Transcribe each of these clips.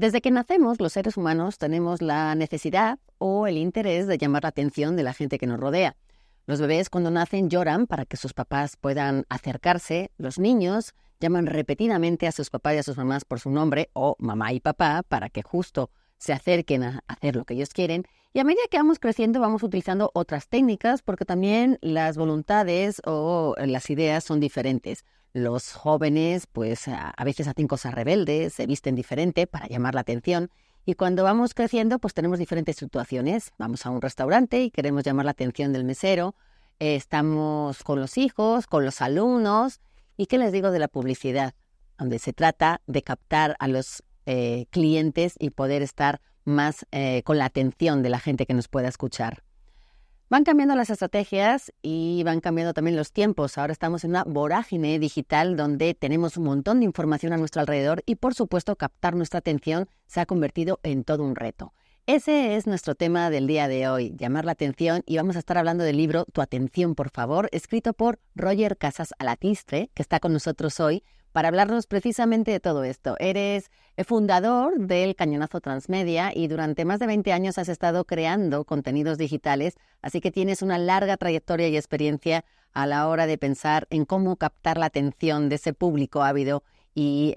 Desde que nacemos, los seres humanos tenemos la necesidad o el interés de llamar la atención de la gente que nos rodea. Los bebés cuando nacen lloran para que sus papás puedan acercarse. Los niños llaman repetidamente a sus papás y a sus mamás por su nombre o mamá y papá para que justo se acerquen a hacer lo que ellos quieren. Y a medida que vamos creciendo vamos utilizando otras técnicas porque también las voluntades o las ideas son diferentes. Los jóvenes pues a veces hacen cosas rebeldes, se visten diferente para llamar la atención. Y cuando vamos creciendo pues tenemos diferentes situaciones. Vamos a un restaurante y queremos llamar la atención del mesero. Estamos con los hijos, con los alumnos. ¿Y qué les digo de la publicidad? Donde se trata de captar a los clientes y poder estar más con la atención de la gente que nos pueda escuchar. Van cambiando las estrategias y van cambiando también los tiempos. Ahora estamos en una vorágine digital donde tenemos un montón de información a nuestro alrededor y, por supuesto, captar nuestra atención se ha convertido en todo un reto. Ese es nuestro tema del día de hoy, llamar la atención, y vamos a estar hablando del libro Tu atención, por favor, escrito por Roger Casas Alatistre, que está con nosotros hoy para hablarnos precisamente de todo esto. Eres fundador del Cañonazo Transmedia y durante más de 20 años has estado creando contenidos digitales, así que tienes una larga trayectoria y experiencia a la hora de pensar en cómo captar la atención de ese público ávido y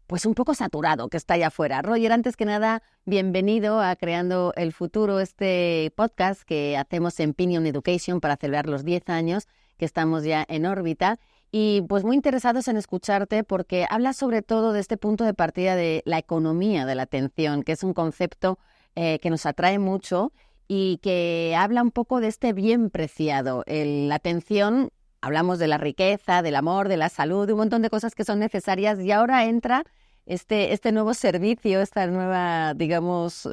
pues un poco saturado que está allá afuera. Roger, antes que nada, bienvenido a Creando el Futuro, este podcast que hacemos en Pinion Education para celebrar los 10 años que estamos ya en órbita. Y pues muy interesados en escucharte porque hablas sobre todo de este punto de partida de la economía de la atención, que es un concepto que nos atrae mucho y que habla un poco de este bien preciado. La atención, hablamos de la riqueza, del amor, de la salud, de un montón de cosas que son necesarias, y ahora entra este nuevo servicio, esta nueva, digamos,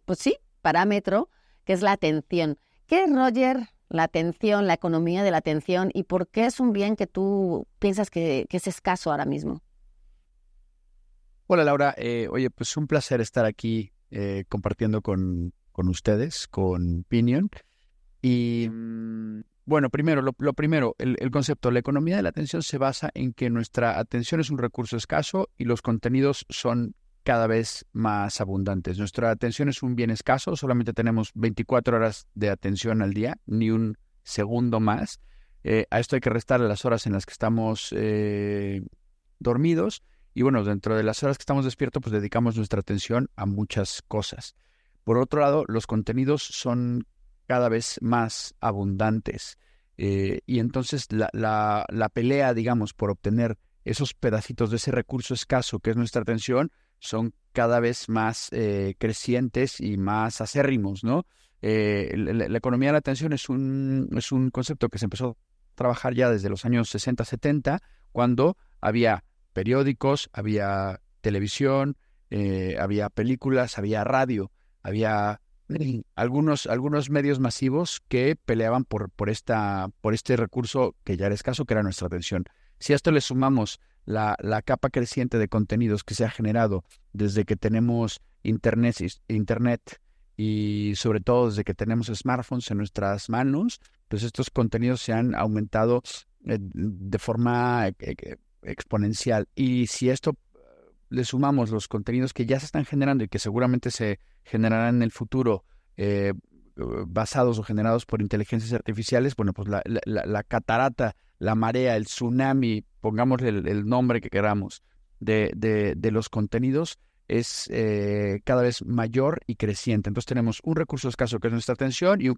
pues sí, parámetro, que es la atención. ¿Qué es, Roger, la atención, la economía de la atención, y por qué es un bien que tú piensas que es escaso ahora mismo? Hola Laura, oye, pues un placer estar aquí compartiendo con ustedes, con Pinion. Y bueno, primero, lo primero, el concepto, la economía de la atención se basa en que nuestra atención es un recurso escaso y los contenidos son cada vez más abundantes. Nuestra atención es un bien escaso, solamente tenemos 24 horas de atención al día, ni un segundo más. A esto hay que restar las horas en las que estamos dormidos, y bueno, dentro de las horas que estamos despiertos, pues dedicamos nuestra atención a muchas cosas. Por otro lado, los contenidos son cada vez más abundantes, y entonces la pelea, digamos, por obtener esos pedacitos de ese recurso escaso que es nuestra atención, son cada vez más crecientes y más acérrimos, ¿no? La economía de la atención es un concepto que se empezó a trabajar ya desde los años 60, 70, cuando había periódicos, había televisión, había películas, había radio, había algunos medios masivos que peleaban por este recurso que ya era escaso, que era nuestra atención. Si a esto le sumamos la capa creciente de contenidos que se ha generado desde que tenemos internet y sobre todo desde que tenemos smartphones en nuestras manos, pues estos contenidos se han aumentado de forma exponencial. Y si esto le sumamos los contenidos que ya se están generando y que seguramente se generarán en el futuro, basados o generados por inteligencias artificiales, bueno, pues la catarata, la marea, el tsunami, pongámosle el nombre que queramos, de los contenidos es cada vez mayor y creciente. Entonces tenemos un recurso escaso que es nuestra atención y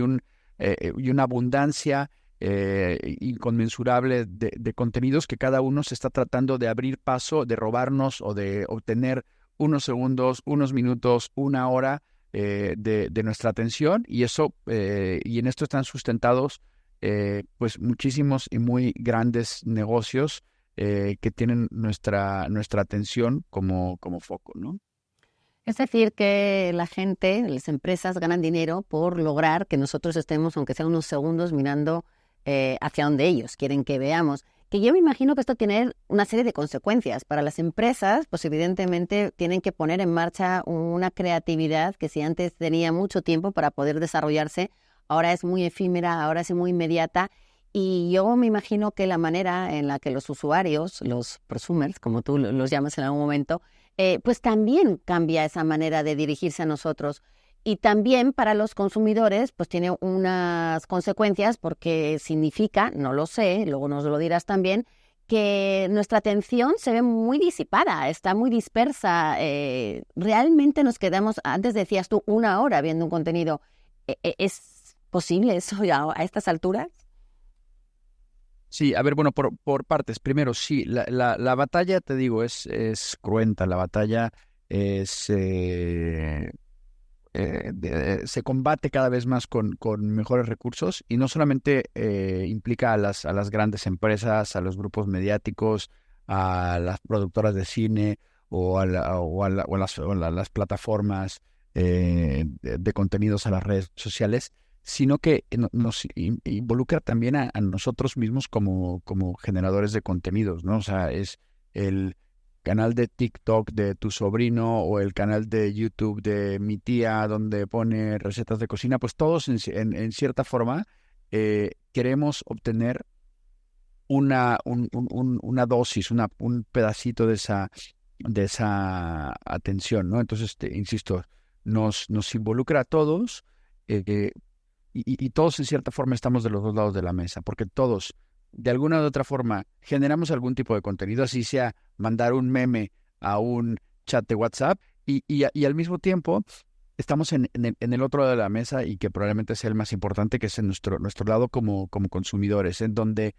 una abundancia inconmensurable de contenidos que cada uno se está tratando de abrir paso, de robarnos o de obtener unos segundos, unos minutos, una hora de nuestra atención, y eso y en esto están sustentados pues muchísimos y muy grandes negocios que tienen nuestra atención como foco, ¿no? Es decir, que la gente, las empresas ganan dinero por lograr que nosotros estemos, aunque sea unos segundos, mirando hacia donde ellos quieren que veamos. Que yo me imagino que esto tiene una serie de consecuencias. Para las empresas, pues evidentemente tienen que poner en marcha una creatividad que si antes tenía mucho tiempo para poder desarrollarse, ahora es muy efímera, ahora es muy inmediata. Y yo me imagino que la manera en la que los usuarios, los prosumers, como tú los llamas en algún momento, pues también cambia esa manera de dirigirse a nosotros. Y también para los consumidores, pues tiene unas consecuencias porque significa, no lo sé, luego nos lo dirás también, que nuestra atención se ve muy disipada, está muy dispersa. Realmente nos quedamos, antes decías tú, 1 hora viendo un contenido. ¿Es posible eso ya a estas alturas? Sí, a ver, bueno, por partes. Primero, sí, la batalla, te digo, es cruenta. La batalla es, se combate cada vez más con mejores recursos y no solamente implica a las grandes empresas, a los grupos mediáticos, a las productoras de cine o a las plataformas de contenidos, a las redes sociales, sino que nos involucra también a nosotros mismos como generadores de contenidos, ¿no? O sea, es el canal de TikTok de tu sobrino o el canal de YouTube de mi tía donde pone recetas de cocina, pues todos en cierta forma queremos obtener una dosis, un pedacito de esa atención, ¿no? Entonces, insisto, nos involucra a todos y todos en cierta forma estamos de los dos lados de la mesa, porque todos, de alguna u otra forma, generamos algún tipo de contenido, así sea mandar un meme a un chat de WhatsApp, y al mismo tiempo estamos en el otro lado de la mesa y que probablemente sea el más importante, que es en nuestro lado como consumidores, en donde,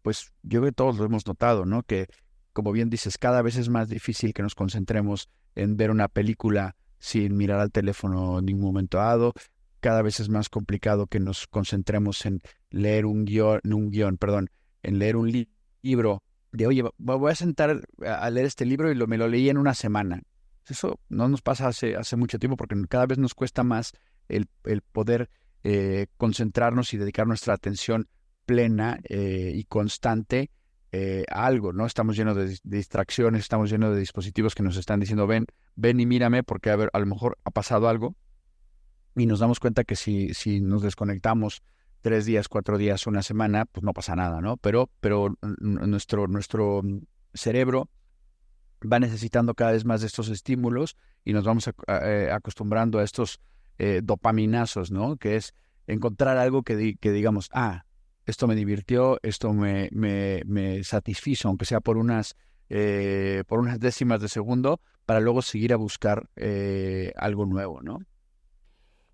pues yo creo que todos lo hemos notado, ¿no? Que, como bien dices, cada vez es más difícil que nos concentremos en ver una película sin mirar al teléfono en ningún momento dado. Cada vez es más complicado que nos concentremos en leer perdón, en leer un libro de, oye, voy a sentar a leer este libro y me lo leí en una semana. Eso no nos pasa hace mucho tiempo porque cada vez nos cuesta más el poder concentrarnos y dedicar nuestra atención plena y constante a algo, ¿no? Estamos llenos de distracciones, estamos llenos de dispositivos que nos están diciendo, ven y mírame porque a lo mejor ha pasado algo y nos damos cuenta que si nos desconectamos 3 días, 4 días, una semana, pues no pasa nada, ¿no? Pero nuestro cerebro va necesitando cada vez más de estos estímulos y nos vamos acostumbrando a estos dopaminazos, ¿no? Que es encontrar algo que digamos, esto me divirtió, esto me satisfizo, aunque sea por unas décimas de segundo, para luego seguir a buscar algo nuevo, ¿no?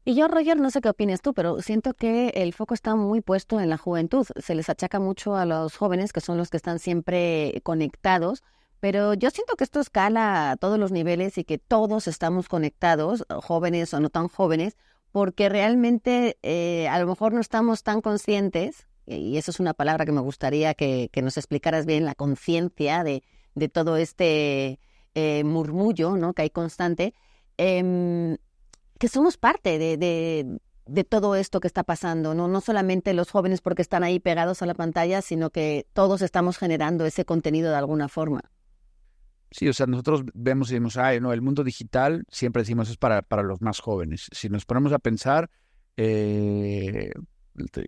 Y yo, Roger, no sé qué opinas tú, pero siento que el foco está muy puesto en la juventud. Se les achaca mucho a los jóvenes, que son los que están siempre conectados, pero yo siento que esto escala a todos los niveles y que todos estamos conectados, jóvenes o no tan jóvenes, porque realmente a lo mejor no estamos tan conscientes, y eso es una palabra que me gustaría que nos explicaras bien, la conciencia de todo este murmullo, ¿no?, que hay constante. Que somos parte de todo esto que está pasando, ¿no? No solamente los jóvenes porque están ahí pegados a la pantalla, sino que todos estamos generando ese contenido de alguna forma. Sí, o sea, nosotros vemos y decimos, no, el mundo digital, siempre decimos, es para los más jóvenes. Si nos ponemos a pensar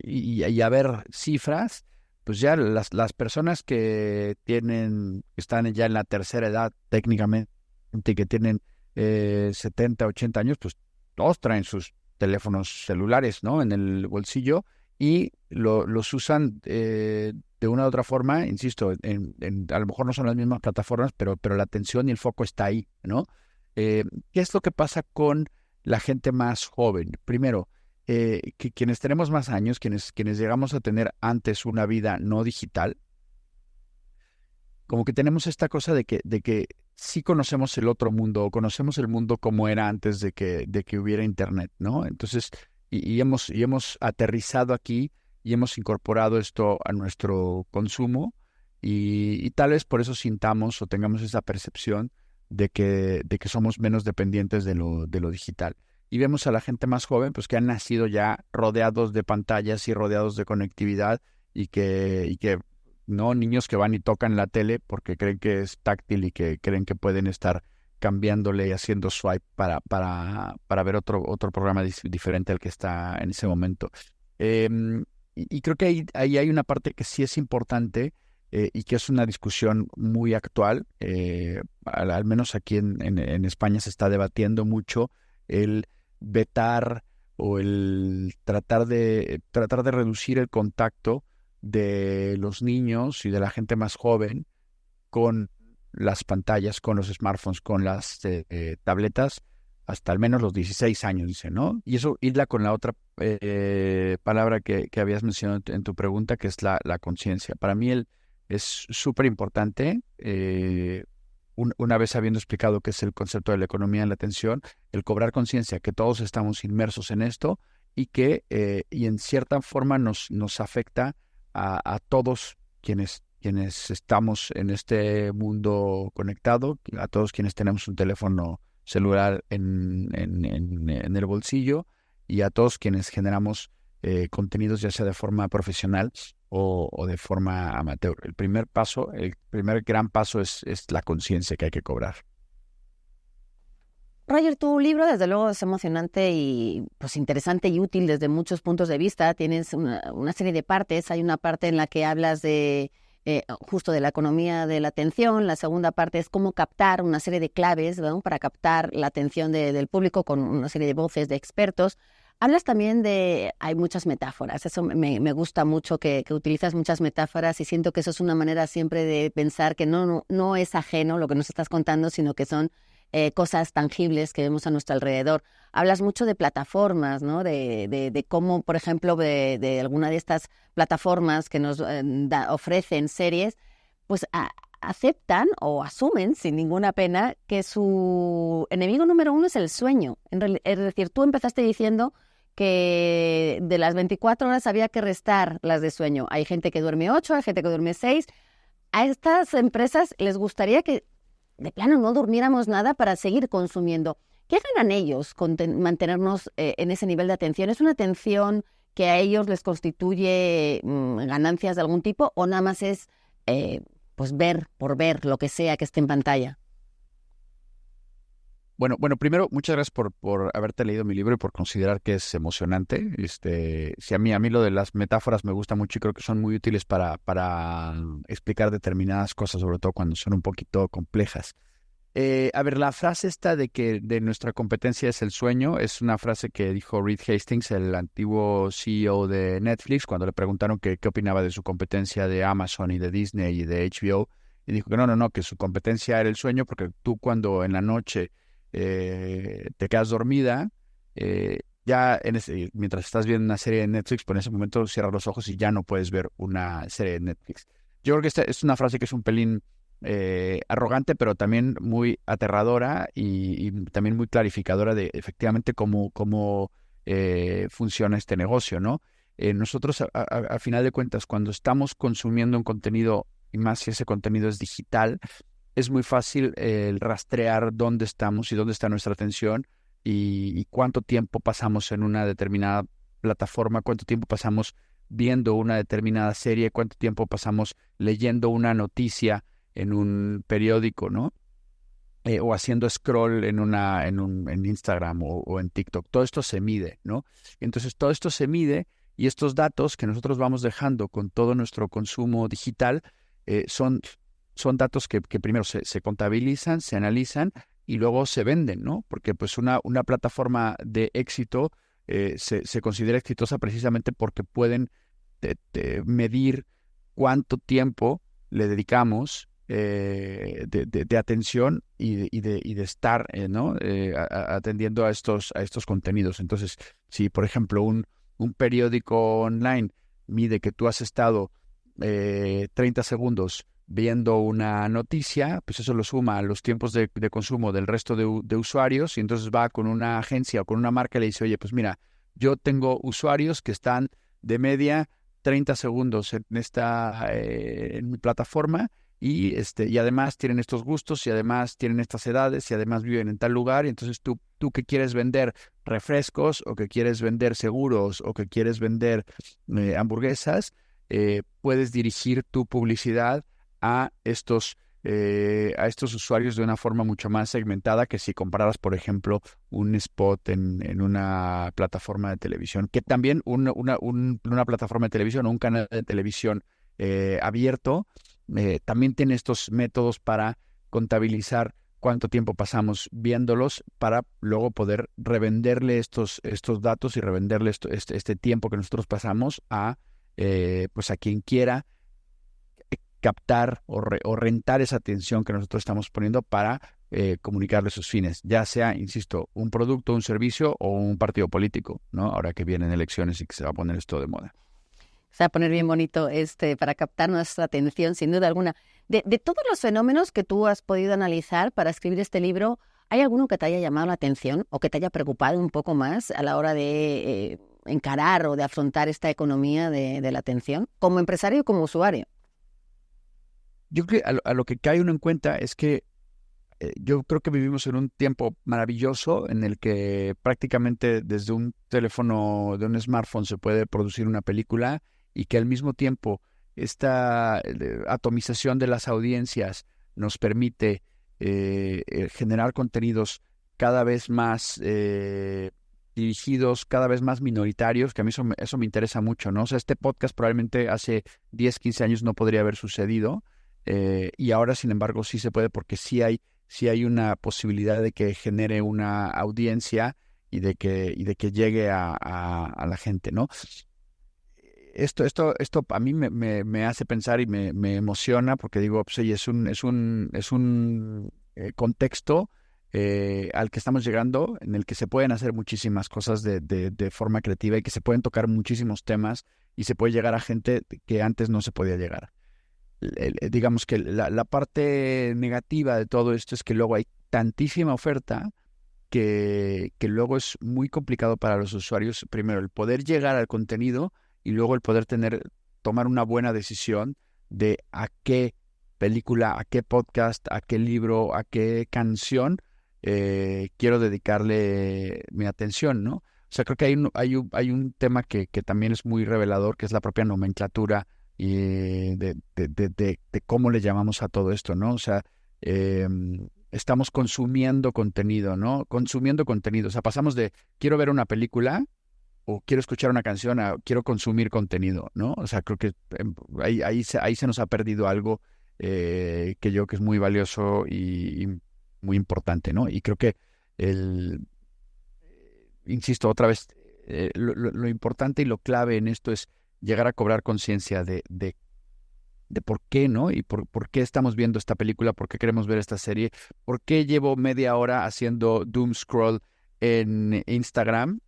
y a ver cifras, pues ya las personas que están ya en la tercera edad técnicamente, que tienen 70, 80 años, pues todos traen sus teléfonos celulares, ¿no? En el bolsillo y los usan de una u otra forma, insisto, a lo mejor no son las mismas plataformas, pero la atención y el foco está ahí, ¿no? ¿Qué es lo que pasa con la gente más joven? Primero, que quienes tenemos más años, quienes llegamos a tener antes una vida no digital, como que tenemos esta cosa de que sí conocemos el otro mundo, o conocemos el mundo como era antes de que hubiera internet, ¿no? Entonces, y hemos aterrizado aquí y hemos incorporado esto a nuestro consumo y tal vez por eso sintamos o tengamos esa percepción de que somos menos dependientes de lo digital. Y vemos a la gente más joven, pues que han nacido ya rodeados de pantallas y rodeados de conectividad y que no niños que van y tocan la tele porque creen que es táctil y que creen que pueden estar cambiándole y haciendo swipe para ver otro programa diferente al que está en ese momento. y creo que ahí hay una parte que sí es importante y que es una discusión muy actual. Al menos aquí en España se está debatiendo mucho el vetar o el tratar de reducir el contacto de los niños y de la gente más joven con las pantallas, con los smartphones, con las tabletas, hasta al menos los 16 años, dice, ¿no? Y eso irla con la otra palabra que habías mencionado en tu pregunta, que es la conciencia. Para mí es súper importante, una vez habiendo explicado qué es el concepto de la economía de la atención, el cobrar conciencia que todos estamos inmersos en esto y que y en cierta forma nos afecta a todos quienes estamos en este mundo conectado, a todos quienes tenemos un teléfono celular en el bolsillo y a todos quienes generamos contenidos ya sea de forma profesional o de forma amateur. El primer gran paso es la conciencia que hay que cobrar. Roger, tu libro desde luego es emocionante y pues interesante y útil desde muchos puntos de vista. Tienes una serie de partes. Hay una parte en la que hablas de justo de la economía de la atención. La segunda parte es cómo captar una serie de claves, ¿no?, para captar la atención del público con una serie de voces de expertos. Hablas también hay muchas metáforas. Eso me gusta mucho que utilizas muchas metáforas y siento que eso es una manera siempre de pensar que no es ajeno lo que nos estás contando, sino que son cosas tangibles que vemos a nuestro alrededor. Hablas mucho de plataformas, ¿no? De cómo, por ejemplo, de alguna de estas plataformas que nos ofrecen series, pues aceptan o asumen sin ninguna pena que su enemigo número uno es el sueño. Es decir, tú empezaste diciendo que de las 24 horas había que restar las de sueño. Hay gente que duerme 8, hay gente que duerme 6. A estas empresas les gustaría que de plano no durmiéramos nada para seguir consumiendo. ¿Qué ganan ellos con mantenernos en ese nivel de atención? ¿Es una atención que a ellos les constituye ganancias de algún tipo o nada más es pues ver por ver lo que sea que esté en pantalla? Bueno, primero, muchas gracias por haberte leído mi libro y por considerar que es emocionante. Sí, a mí lo de las metáforas me gusta mucho y creo que son muy útiles para explicar determinadas cosas, sobre todo cuando son un poquito complejas. A ver, la frase esta de que de nuestra competencia es el sueño es una frase que dijo Reed Hastings, el antiguo CEO de Netflix, cuando le preguntaron qué opinaba de su competencia de Amazon y de Disney y de HBO, y dijo que no, que su competencia era el sueño porque tú cuando en la noche te quedas dormida, mientras estás viendo una serie de Netflix, pues en ese momento cierras los ojos y ya no puedes ver una serie de Netflix. Yo creo que esta es una frase que es un pelín arrogante, pero también muy aterradora y también muy clarificadora de efectivamente cómo funciona este negocio, ¿no? Nosotros, a final de cuentas, cuando estamos consumiendo un contenido, y más si ese contenido es digital, es muy fácil rastrear dónde estamos y dónde está nuestra atención y cuánto tiempo pasamos en una determinada plataforma, cuánto tiempo pasamos viendo una determinada serie, cuánto tiempo pasamos leyendo una noticia en un periódico, ¿no? O haciendo scroll en Instagram o en TikTok. Todo esto se mide, ¿no? Entonces, todo esto se mide y estos datos que nosotros vamos dejando con todo nuestro consumo digital son datos que primero se contabilizan, se analizan y luego se venden, ¿no? Porque pues una plataforma de éxito se considera exitosa precisamente porque pueden medir cuánto tiempo le dedicamos de atención y de estar ¿no? Atendiendo a estos contenidos. Entonces, si por ejemplo un periódico online mide que tú has estado 30 segundos viendo una noticia, pues eso lo suma a los tiempos de consumo del resto de usuarios y entonces va con una agencia o con una marca y le dice, oye, pues mira, yo tengo usuarios que están de media 30 segundos en mi plataforma y además tienen estos gustos y además tienen estas edades y además viven en tal lugar y entonces tú que quieres vender refrescos o que quieres vender seguros o que quieres vender hamburguesas, puedes dirigir tu publicidad a estos a estos usuarios de una forma mucho más segmentada que si compararas, por ejemplo, un spot en una plataforma de televisión, que también una plataforma de televisión o un canal de televisión abierto también tiene estos métodos para contabilizar cuánto tiempo pasamos viéndolos para luego poder revenderle estos datos y revenderle este tiempo que nosotros pasamos pues a quien quiera captar o rentar esa atención que nosotros estamos poniendo para comunicarle sus fines, ya sea, insisto, un producto, un servicio o un partido político, ¿no? Ahora que vienen elecciones y que se va a poner esto de moda. Se va a poner bien bonito para captar nuestra atención, sin duda alguna. De todos los fenómenos que tú has podido analizar para escribir este libro, ¿hay alguno que te haya llamado la atención o que te haya preocupado un poco más a la hora de encarar o de afrontar esta economía de la atención, como empresario y como usuario? Yo creo que a lo que cae uno en cuenta es que yo creo que vivimos en un tiempo maravilloso en el que prácticamente desde un teléfono, de un smartphone, se puede producir una película y que al mismo tiempo esta atomización de las audiencias nos permite generar contenidos cada vez más dirigidos, cada vez más minoritarios, que a mí eso me interesa mucho, ¿no? O sea, este podcast probablemente hace 10, 15 años no podría haber sucedido. Y ahora, sin embargo, sí se puede porque sí hay una posibilidad de que genere una audiencia y de que llegue a la gente, ¿no? Esto a mí me hace pensar y me emociona porque digo, pues, oye, es un contexto al que estamos llegando, en el que se pueden hacer muchísimas cosas de forma creativa y que se pueden tocar muchísimos temas y se puede llegar a gente que antes no se podía llegar. Digamos que la parte negativa de todo esto es que luego hay tantísima oferta que luego es muy complicado para los usuarios, primero, el poder llegar al contenido y luego el poder tomar una buena decisión de a qué película, a qué podcast, a qué libro, a qué canción quiero dedicarle mi atención, ¿no? O sea, creo que hay un tema que también es muy revelador, que es la propia nomenclatura y de cómo le llamamos a todo esto, ¿no? O sea, estamos consumiendo contenido, ¿no? Consumiendo contenido. O sea, pasamos de quiero ver una película o quiero escuchar una canción a quiero consumir contenido, ¿no? O sea, creo que ahí se nos ha perdido algo que yo creo que es muy valioso y muy importante, ¿no? Y creo que insisto otra vez, lo importante y lo clave en esto es llegar a cobrar conciencia de por qué, ¿no? Y por qué estamos viendo esta película, por qué queremos ver esta serie, por qué llevo media hora haciendo doom scroll en Instagram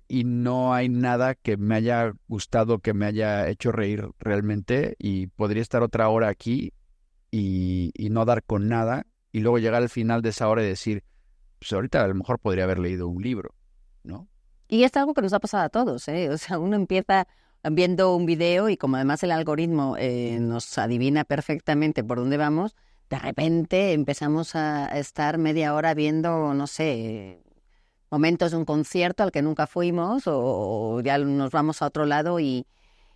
y no hay nada que me haya gustado, que me haya hecho reír realmente y podría estar otra hora aquí y no dar con nada y luego llegar al final de esa hora y decir, pues ahorita a lo mejor podría haber leído un libro, ¿no? Y es algo que nos ha pasado a todos, ¿eh? O sea, uno empieza viendo un video y como además el algoritmo nos adivina perfectamente por dónde vamos, de repente empezamos a estar media hora viendo, no sé, momentos de un concierto al que nunca fuimos o ya nos vamos a otro lado y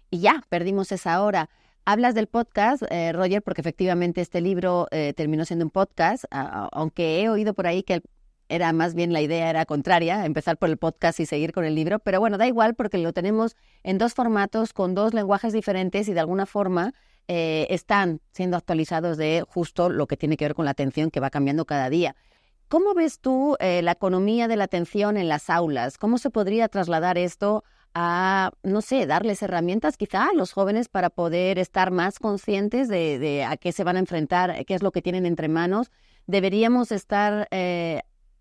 ya, perdimos esa hora. Hablas del podcast, Roger, porque efectivamente este libro terminó siendo un podcast, aunque he oído por ahí que era más bien la idea era contraria, empezar por el podcast y seguir con el libro, pero bueno, da igual porque lo tenemos en dos formatos, con dos lenguajes diferentes y de alguna forma están siendo actualizados de justo lo que tiene que ver con la atención que va cambiando cada día. ¿Cómo ves tú la economía de la atención en las aulas? ¿Cómo se podría trasladar esto a, no sé, darles herramientas quizá a los jóvenes para poder estar más conscientes de a qué se van a enfrentar, qué es lo que tienen entre manos? ¿Deberíamos estar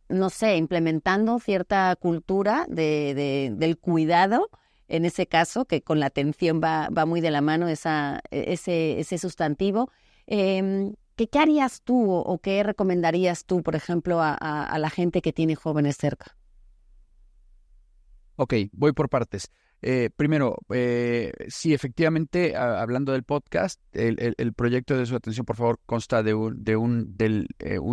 no sé, implementando cierta cultura del cuidado, en ese caso, que con la atención va muy de la mano ese sustantivo? ¿Qué harías tú o qué recomendarías tú, por ejemplo, a la gente que tiene jóvenes cerca? Ok, voy por partes. Primero, sí, efectivamente, hablando del podcast, el proyecto de Su Atención, por favor, consta de un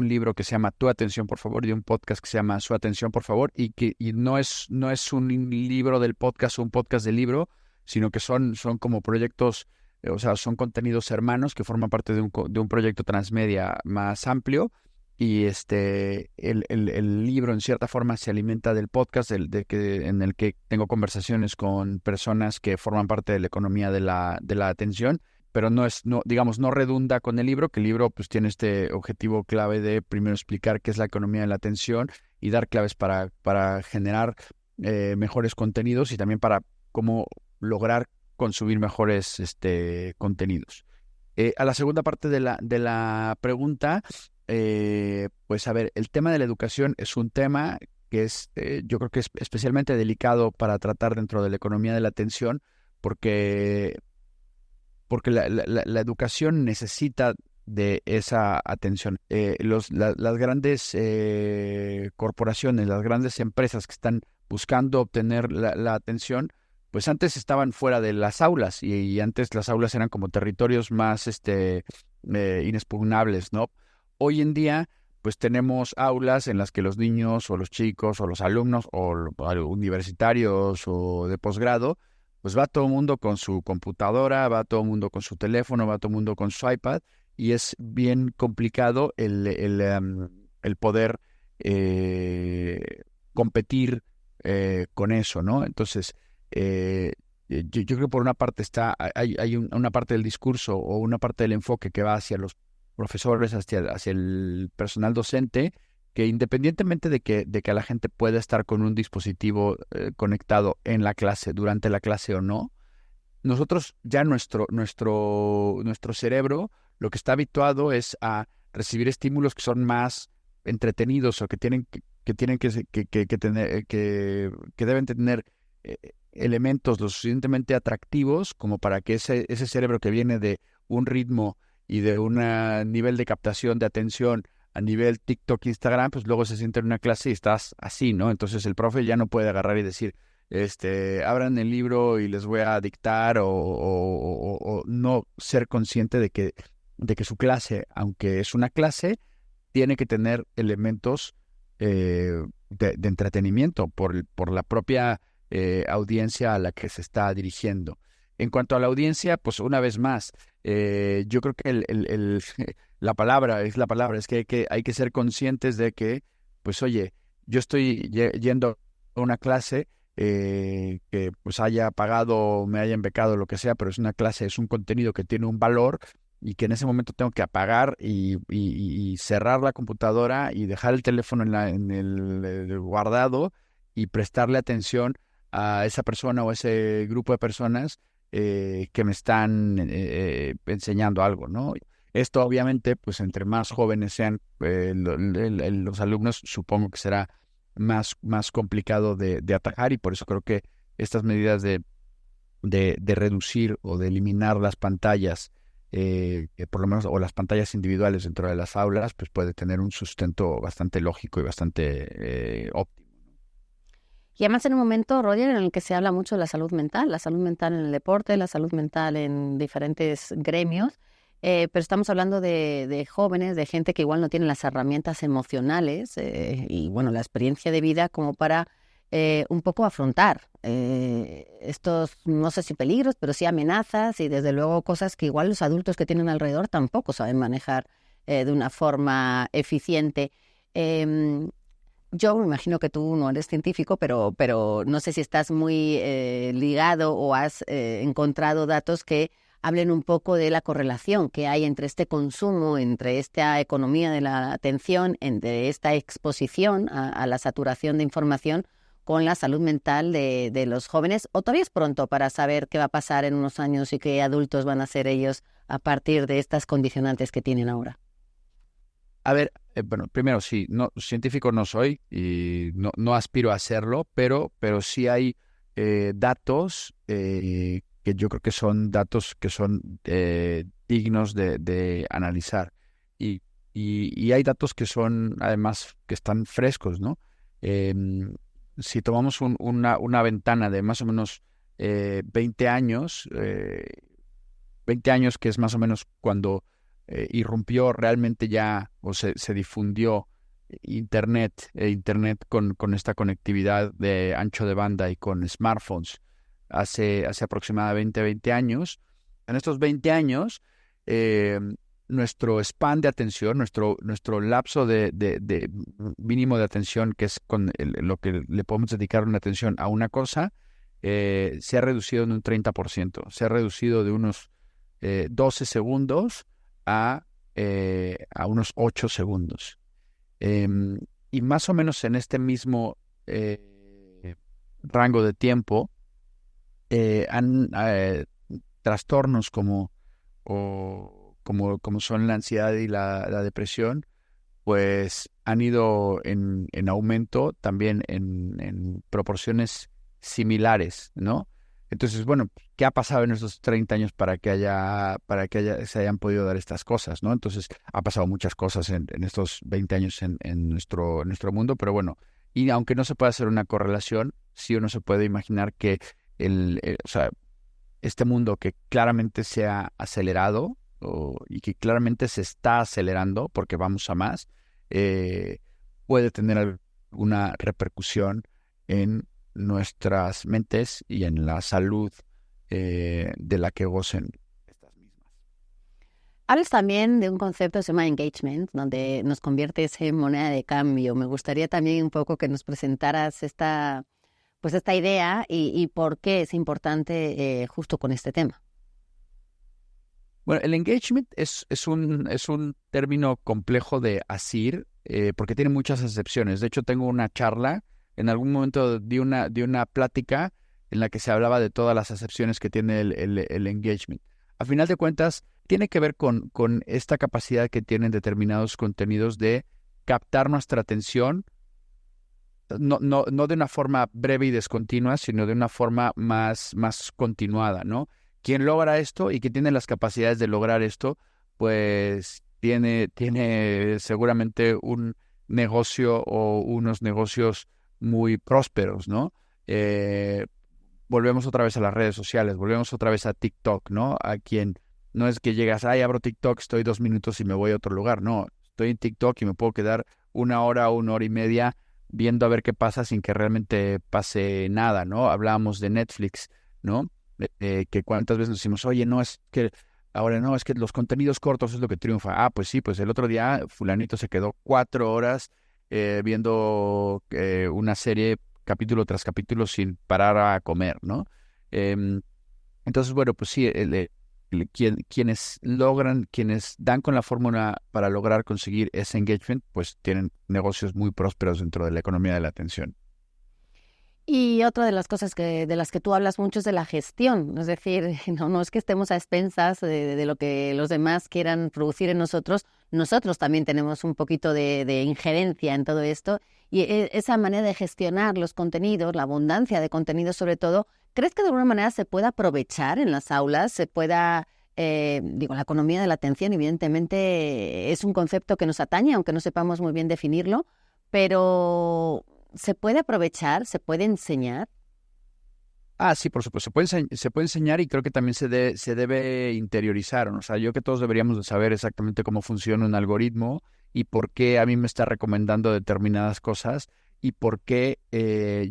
libro que se llama Tu Atención, por favor, y de un podcast que se llama Su Atención, por favor, y no es un libro del podcast o un podcast del libro, sino que son como proyectos o sea, son contenidos hermanos que forman parte de un proyecto transmedia más amplio. Y el libro en cierta forma se alimenta del podcast en el que tengo conversaciones con personas que forman parte de la economía de la atención, pero digamos, no redunda con el libro, que el libro pues tiene este objetivo clave de primero explicar qué es la economía de la atención y dar claves para generar mejores contenidos y también para cómo lograr consumir mejores contenidos. A la segunda parte de la pregunta, pues a ver, el tema de la educación es un tema que yo creo que es especialmente delicado para tratar dentro de la economía de la atención, porque, porque la educación necesita de esa atención. Las grandes corporaciones, las grandes empresas que están buscando obtener la atención, pues antes estaban fuera de las aulas y antes las aulas eran como territorios más inexpugnables, ¿no? Hoy en día, pues tenemos aulas en las que los niños o los chicos o los alumnos universitarios o de posgrado, pues va todo el mundo con su computadora, va todo el mundo con su teléfono, va todo el mundo con su iPad y es bien complicado el poder competir con eso, ¿no? Entonces, yo creo que por una parte hay una parte del discurso o una parte del enfoque que va hacia los profesores, hacia el personal docente, que independientemente de que la gente pueda estar con un dispositivo conectado en la clase, durante la clase o no, nosotros ya nuestro cerebro lo que está habituado es a recibir estímulos que son más entretenidos o que tienen que tener, que deben tener elementos lo suficientemente atractivos como para que ese cerebro que viene de un ritmo y de un nivel de captación de atención a nivel TikTok, Instagram, pues luego se siente en una clase y estás así, ¿no? Entonces el profe ya no puede agarrar y decir, abran el libro y les voy a dictar o no ser consciente de que su clase, aunque es una clase, tiene que tener elementos de entretenimiento por la propia audiencia a la que se está dirigiendo. En cuanto a la audiencia, pues una vez más, yo creo que la palabra, es que hay que ser conscientes de que, pues oye, yo estoy yendo a una clase que pues haya pagado, me hayan becado, lo que sea, pero es una clase, es un contenido que tiene un valor y que en ese momento tengo que apagar y cerrar la computadora y dejar el teléfono en el guardado y prestarle atención a esa persona o ese grupo de personas que me están enseñando algo, ¿no? Esto obviamente, pues entre más jóvenes sean los alumnos, supongo que será más complicado de atajar y por eso creo que estas medidas de reducir o de eliminar las pantallas, por lo menos, o las pantallas individuales dentro de las aulas, pues puede tener un sustento bastante lógico y bastante óptimo. Y además en un momento, Roger, en el que se habla mucho de la salud mental en el deporte, la salud mental en diferentes gremios, pero estamos hablando de jóvenes, de gente que igual no tiene las herramientas emocionales y, bueno, la experiencia de vida como para un poco afrontar estos, no sé si peligros, pero sí amenazas y desde luego cosas que igual los adultos que tienen alrededor tampoco saben manejar de una forma eficiente. Yo me imagino que tú no eres científico, pero no sé si estás muy ligado o has encontrado datos que hablen un poco de la correlación que hay entre este consumo, entre esta economía de la atención, entre esta exposición a la saturación de información con la salud mental de los jóvenes. ¿O todavía es pronto para saber qué va a pasar en unos años y qué adultos van a ser ellos a partir de estas condicionantes que tienen ahora? A ver, bueno, primero sí, no, científico no soy y no aspiro a serlo, pero sí hay datos que yo creo que son datos que son dignos de analizar. Y hay datos que son, además, que están frescos, ¿no? Si tomamos una ventana de más o menos 20 años, 20 años que es más o menos cuando irrumpió realmente ya o se difundió Internet con esta conectividad de ancho de banda y con smartphones hace aproximadamente 20 años, En estos 20 años, nuestro span de atención, nuestro lapso de mínimo de atención, que es lo que le podemos dedicar una atención a una cosa, se ha reducido en un 30%. Se ha reducido de unos 12 segundos a unos 8 segundos. Y más o menos en este mismo rango de tiempo, han trastornos como son la ansiedad y la depresión, pues han ido en aumento también en proporciones similares, ¿no? Entonces, bueno, ¿qué ha pasado en estos 30 años se hayan podido dar estas cosas, ¿no? Entonces, ha pasado muchas cosas en estos 20 años en nuestro mundo, pero bueno, y aunque no se pueda hacer una correlación, sí uno se puede imaginar que o sea, este mundo que claramente se ha acelerado y que claramente se está acelerando porque vamos a más, eh, puede tener alguna repercusión en nuestras mentes y en la salud de la que gocen estas mismas. Hablas también de un concepto que se llama engagement, donde nos conviertes en moneda de cambio. Me gustaría también un poco que nos presentaras esta idea y por qué es importante justo con este tema. Bueno, el engagement es un término complejo de asir porque tiene muchas acepciones. De hecho, tengo una charla, en algún momento di una plática en la que se hablaba de todas las acepciones que tiene el engagement. A final de cuentas, tiene que ver con esta capacidad que tienen determinados contenidos de captar nuestra atención, no de una forma breve y descontinua, sino de una forma más continuada, ¿no? Quien logra esto y que tiene las capacidades de lograr esto, pues tiene seguramente un negocio o unos negocios muy prósperos, ¿no? Volvemos otra vez a las redes sociales, volvemos otra vez a TikTok, ¿no? A quien no es que llegas, abro TikTok, estoy 2 minutos y me voy a otro lugar, no, estoy en TikTok y me puedo quedar 1 hora y media viendo a ver qué pasa sin que realmente pase nada, ¿no? Hablábamos de Netflix, ¿no? Que cuántas veces decimos, oye, no, es que ahora no, es que los contenidos cortos es lo que triunfa. Ah, pues sí, pues el otro día fulanito se quedó 4 horas viendo una serie capítulo tras capítulo sin parar a comer, ¿no? Em, entonces, bueno, pues sí, quienes dan con la fórmula para lograr conseguir ese engagement, pues tienen negocios muy prósperos dentro de la economía de la atención. Y otra de las cosas de las que tú hablas mucho es de la gestión, es decir, no es que estemos a expensas de lo que los demás quieran producir en nosotros también tenemos un poquito de injerencia en todo esto y esa manera de gestionar los contenidos, la abundancia de contenidos sobre todo, ¿crees que de alguna manera se pueda aprovechar en las aulas, se pueda, la economía de la atención evidentemente es un concepto que nos atañe, aunque no sepamos muy bien definirlo, pero ¿se puede aprovechar? ¿Se puede enseñar? Ah, sí, por supuesto. Se puede enseñar y creo que también se debe interiorizar, ¿no? O sea, yo que todos deberíamos de saber exactamente cómo funciona un algoritmo y por qué a mí me está recomendando determinadas cosas y por qué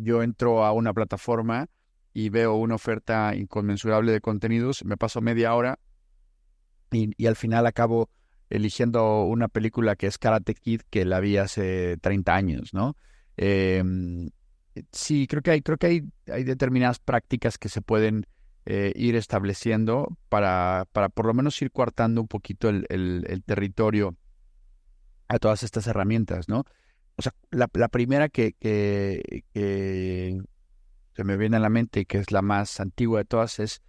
yo entro a una plataforma y veo una oferta inconmensurable de contenidos, me paso media hora y al final acabo eligiendo una película que es Karate Kid que la vi hace 30 años, ¿no? Em, sí, creo que hay determinadas prácticas que se pueden ir estableciendo para por lo menos ir coartando un poquito el territorio a todas estas herramientas, ¿no? O sea, la primera que se me viene a la mente y que es la más antigua de todas es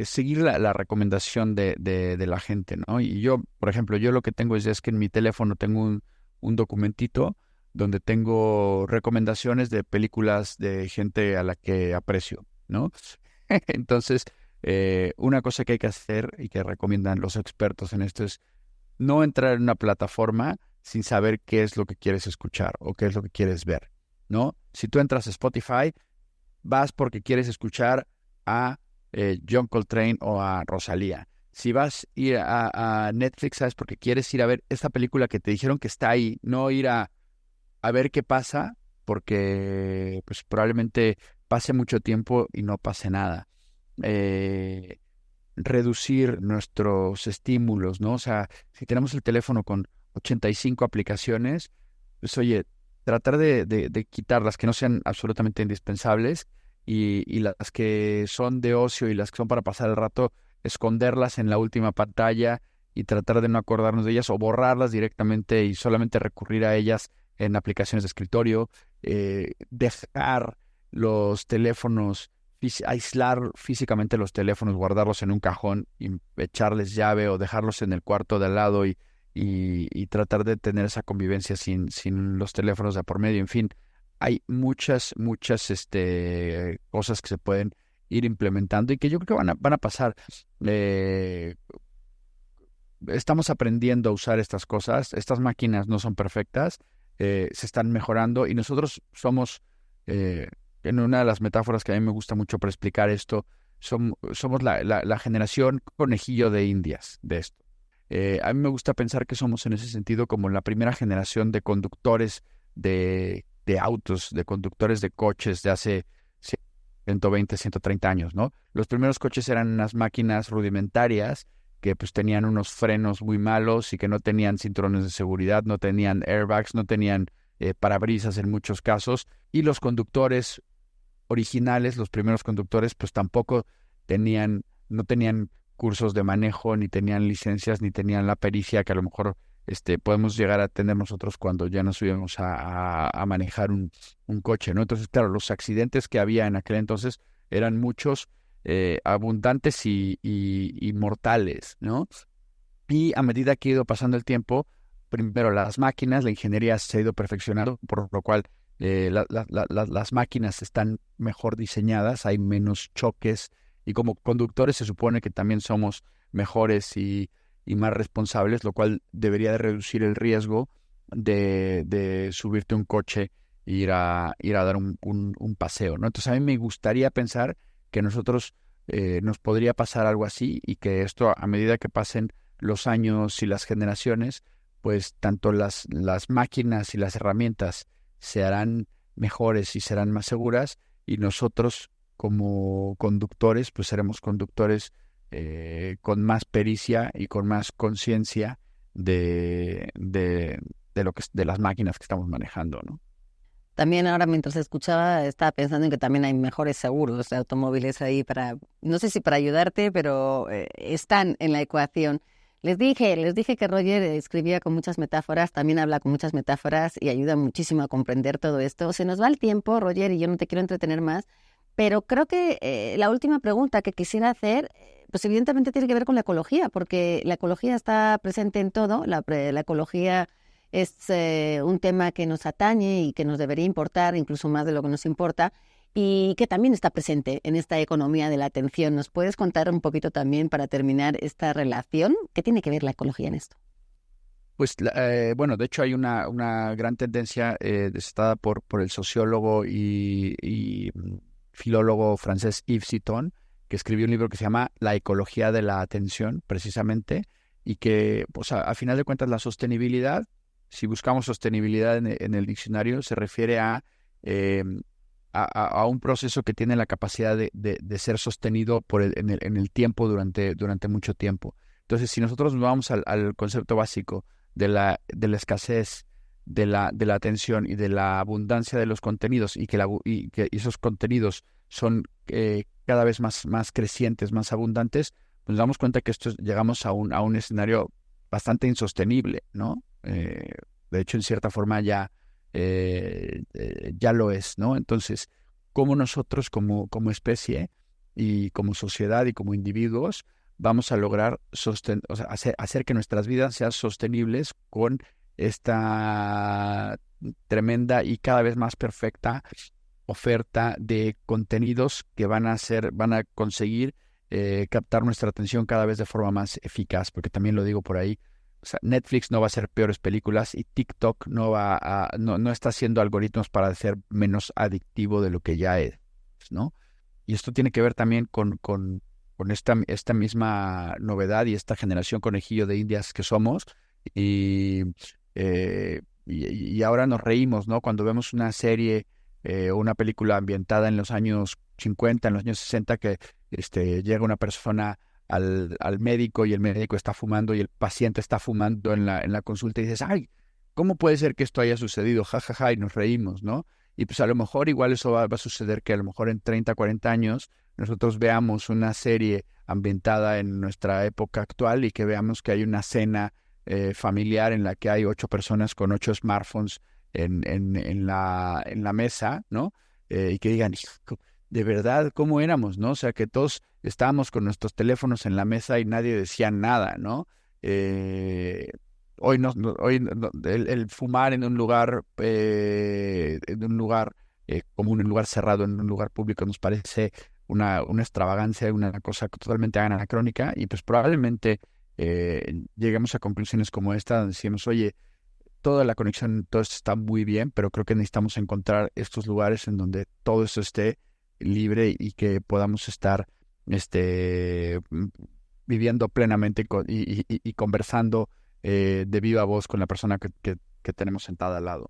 seguir la recomendación de la gente, ¿no? Y yo, por ejemplo, yo lo que tengo es que en mi teléfono tengo un documentito donde tengo recomendaciones de películas de gente a la que aprecio, ¿no? Entonces, una cosa que hay que hacer y que recomiendan los expertos en esto es no entrar en una plataforma sin saber qué es lo que quieres escuchar o qué es lo que quieres ver, ¿no? Si tú entras a Spotify, vas porque quieres escuchar a John Coltrane o a Rosalía. Si vas a ir a Netflix, sabes porque quieres ir a ver esta película que te dijeron que está ahí, no ir a ver qué pasa, porque pues probablemente pase mucho tiempo y no pase nada. reducir nuestros estímulos, ¿no? O sea, si tenemos el teléfono con 85 aplicaciones, pues oye, tratar de quitar las que no sean absolutamente indispensables y las que son de ocio y las que son para pasar el rato, esconderlas en la última pantalla y tratar de no acordarnos de ellas o borrarlas directamente y solamente recurrir a ellas en aplicaciones de escritorio, dejar los teléfonos, aislar físicamente los teléfonos, guardarlos en un cajón y echarles llave o dejarlos en el cuarto de al lado y tratar de tener esa convivencia sin los teléfonos de por medio. En fin, hay muchas cosas que se pueden ir implementando y que yo creo que van a pasar. Eh, Estamos aprendiendo a usar estas cosas. Estas máquinas no son perfectas, se están mejorando y nosotros somos, en una de las metáforas que a mí me gusta mucho para explicar esto, somos la generación conejillo de Indias de esto. A mí me gusta pensar que somos en ese sentido como la primera generación de conductores de autos, de conductores de coches de hace 120, 130 años, ¿no? Los primeros coches eran unas máquinas rudimentarias que pues tenían unos frenos muy malos y que no tenían cinturones de seguridad, no tenían airbags, no tenían parabrisas en muchos casos, y los conductores originales, los primeros conductores, pues tampoco no tenían cursos de manejo, ni tenían licencias, ni tenían la pericia que a lo mejor podemos llegar a tener nosotros cuando ya nos subimos a manejar un coche, ¿no? Entonces, claro, los accidentes que había en aquel entonces eran muchos, abundantes y mortales, ¿no? Y a medida que ha ido pasando el tiempo, primero las máquinas, la ingeniería se ha ido perfeccionando, por lo cual las máquinas están mejor diseñadas, hay menos choques y como conductores se supone que también somos mejores y más responsables, lo cual debería de reducir el riesgo de subirte a un coche e ir a dar un paseo, ¿no? Entonces a mí me gustaría pensar que nosotros nos podría pasar algo así y que esto a medida que pasen los años y las generaciones, pues tanto las máquinas y las herramientas se harán mejores y serán más seguras y nosotros como conductores, pues seremos conductores con más pericia y con más conciencia de las máquinas que estamos manejando, ¿no? También ahora mientras escuchaba estaba pensando en que también hay mejores seguros de automóviles ahí para, no sé si para ayudarte, pero están en la ecuación. Les dije que Roger escribía con muchas metáforas, también habla con muchas metáforas y ayuda muchísimo a comprender todo esto. Se nos va el tiempo, Roger, y yo no te quiero entretener más, pero creo que la última pregunta que quisiera hacer, pues evidentemente tiene que ver con la ecología, porque la ecología está presente en todo, la ecología es un tema que nos atañe y que nos debería importar, incluso más de lo que nos importa, y que también está presente en esta economía de la atención. ¿Nos puedes contar un poquito también para terminar esta relación? ¿Qué tiene que ver la ecología en esto? Pues bueno, de hecho hay una gran tendencia desatada por el sociólogo y filólogo francés Yves Citon, que escribió un libro que se llama La ecología de la atención, precisamente, y que, pues, a final de cuentas, la sostenibilidad, si buscamos sostenibilidad en el diccionario, se refiere eh, a un proceso que tiene la capacidad de ser sostenido en el tiempo durante mucho tiempo. Entonces, si nosotros nos vamos al concepto básico de la escasez, de la atención y de la abundancia de los contenidos y que esos contenidos son cada vez más crecientes, más abundantes, pues nos damos cuenta que llegamos a un escenario bastante insostenible, ¿no? De hecho, en cierta forma ya lo es, ¿no? Entonces, ¿cómo nosotros como especie y como sociedad y como individuos vamos a lograr o sea, hacer que nuestras vidas sean sostenibles con esta tremenda y cada vez más perfecta oferta de contenidos que van a conseguir captar nuestra atención cada vez de forma más eficaz, porque también lo digo por ahí, o sea, Netflix no va a hacer peores películas y TikTok no está haciendo algoritmos para ser menos adictivo de lo que ya es, ¿no? Y esto tiene que ver también con esta misma novedad y esta generación conejillo de Indias que somos. Y, y ahora nos reímos, ¿no? Cuando vemos una serie o una película ambientada en los años 50, en los años 60, que llega una persona al médico y el médico está fumando y el paciente está fumando en la consulta y dices, ay, ¿cómo puede ser que esto haya sucedido? Ja, ja, ja, y nos reímos, ¿no? Y pues a lo mejor igual eso va a suceder que a lo mejor en 30, 40 años nosotros veamos una serie ambientada en nuestra época actual y que veamos que hay una cena familiar en la que hay 8 personas con 8 smartphones en la mesa, ¿no? Y que digan, "Hijo, de verdad, ¿cómo éramos, no? O sea, que todos estábamos con nuestros teléfonos en la mesa y nadie decía nada, ¿no? El fumar en un lugar, común, en un lugar cerrado, en un lugar público, nos parece una extravagancia, una cosa totalmente anacrónica, y pues probablemente lleguemos a conclusiones como esta, donde decimos, oye, toda la conexión, todo esto está muy bien, pero creo que necesitamos encontrar estos lugares en donde todo eso esté libre y que podamos estar viviendo plenamente y conversando de viva voz con la persona que tenemos sentada al lado.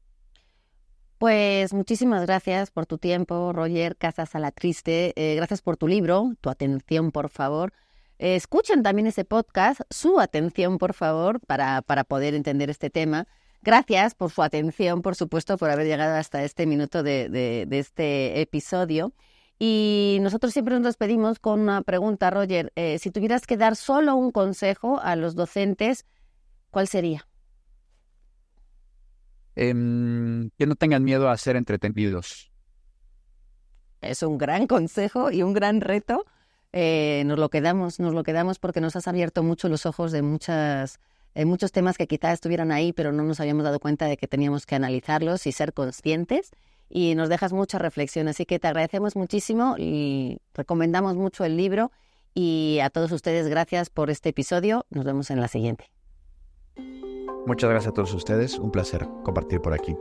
Pues muchísimas gracias por tu tiempo, Roger Casas Alatriste. Gracias por tu libro, tu atención, por favor. Escuchen también ese podcast, su atención, por favor, para poder entender este tema. Gracias por su atención, por supuesto, por haber llegado hasta este minuto de este episodio. Y nosotros siempre nos despedimos con una pregunta, Roger. Si tuvieras que dar solo un consejo a los docentes, ¿cuál sería? Que no tengan miedo a ser entretenidos. Es un gran consejo y un gran reto. Nos lo quedamos porque nos has abierto mucho los ojos de muchos temas que quizás estuvieran ahí, pero no nos habíamos dado cuenta de que teníamos que analizarlos y ser conscientes. Y nos dejas mucha reflexión, así que te agradecemos muchísimo y recomendamos mucho el libro. Y a todos ustedes, gracias por este episodio. Nos vemos en la siguiente. Muchas gracias a todos ustedes. Un placer compartir por aquí.